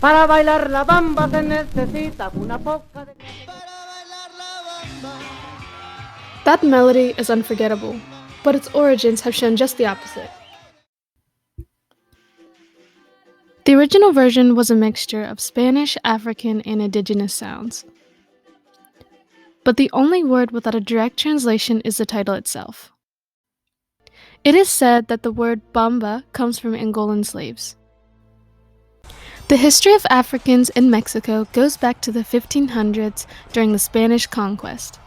Para bailar la bamba se necesita una poca de... That melody is unforgettable, but its origins have shown just the opposite. The original version was a mixture of Spanish, African, and indigenous sounds. But the only word without a direct translation is the title itself. It is said that the word bamba comes from Angolan slaves. The history of Africans in Mexico goes back to the 1500s during the Spanish conquest.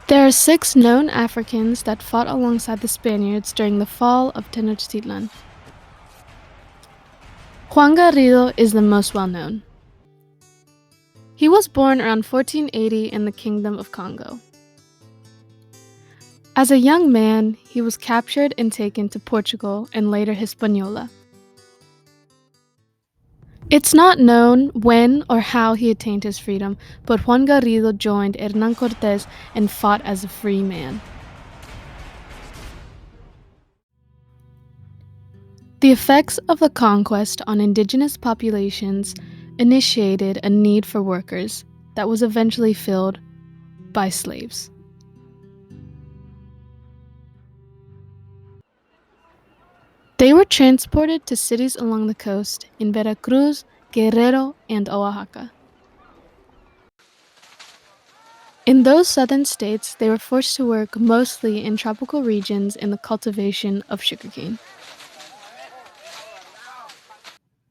There are 6 known Africans that fought alongside the Spaniards during the fall of Tenochtitlan. Juan Garrido is the most well-known. He was born around 1480 in the Kingdom of Congo. As a young man, he was captured and taken to Portugal and later Hispaniola. It's not known when or how he attained his freedom, but Juan Garrido joined Hernán Cortés and fought as a free man. The effects of the conquest on indigenous populations initiated a need for workers that was eventually filled by slaves. They were transported to cities along the coast in Veracruz, Guerrero, and Oaxaca. In those southern states, they were forced to work mostly in tropical regions in the cultivation of sugarcane.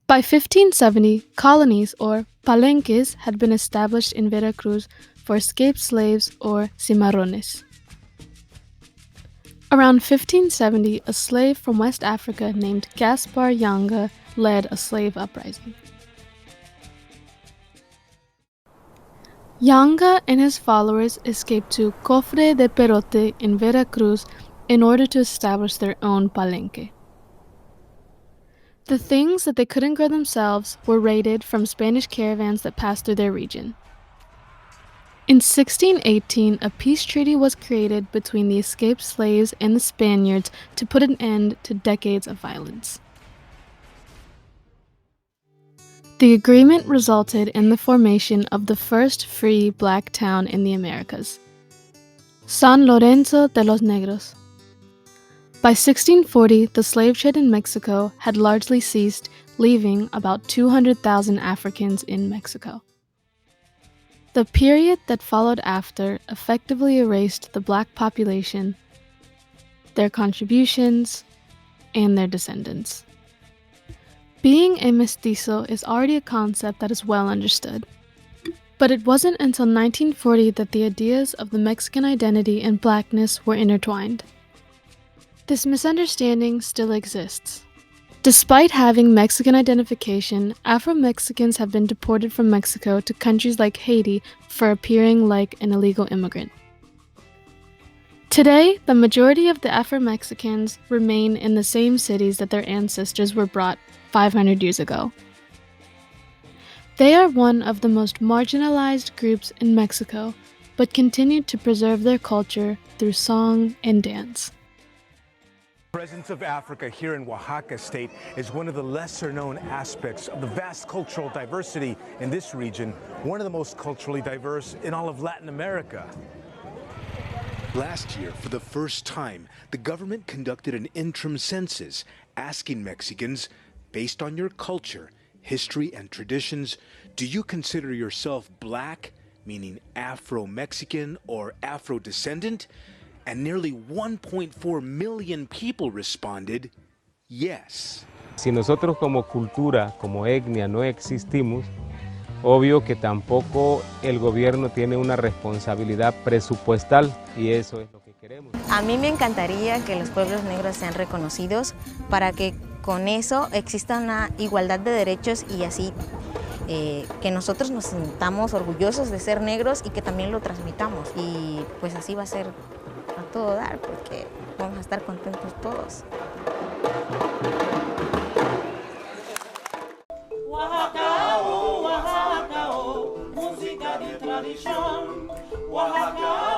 By 1570, colonies or palenques had been established in Veracruz for escaped slaves or cimarrones. Around 1570, a slave from West Africa named Gaspar Yanga led a slave uprising. Yanga and his followers escaped to Cofre de Perote in Veracruz in order to establish their own palenque. The things that they couldn't grow themselves were raided from Spanish caravans that passed through their region. In 1618, a peace treaty was created between the escaped slaves and the Spaniards to put an end to decades of violence. The agreement resulted in the formation of the first free black town in the Americas, San Lorenzo de los Negros. By 1640, the slave trade in Mexico had largely ceased, leaving about 200,000 Africans in Mexico. The period that followed after effectively erased the black population, their contributions, and their descendants. Being a mestizo is already a concept that is well understood. But it wasn't until 1940 that the ideas of the Mexican identity and blackness were intertwined. This misunderstanding still exists. Despite having Mexican identification, Afromexicans have been deported from Mexico to countries like Haiti for appearing like an illegal immigrant. Today, the majority of the Afromexicans remain in the same cities that their ancestors were brought 500 years ago. They are one of the most marginalized groups in Mexico, but continue to preserve their culture through song and dance. The presence of Africa here in Oaxaca State is one of the lesser-known aspects of the vast cultural diversity in this region, one of the most culturally diverse in all of Latin America. Last year, for the first time, the government conducted an interim census asking Mexicans, based on your culture, history, and traditions, do you consider yourself black, meaning Afro-Mexican or Afro-descendant? And nearly 1.4 million people responded, yes. Si nosotros como cultura, como etnia, no existimos, obvio que tampoco el gobierno tiene una responsabilidad presupuestal y eso es lo que queremos. A mí me encantaría que los pueblos negros sean reconocidos para que con eso exista una igualdad de derechos y así que nosotros nos sintamos orgullosos de ser negros y que también lo transmitamos. Y pues así va a ser a todo dar porque vamos a estar contentos todos. Oaxaca, oh, música de tradición. Oaxaca.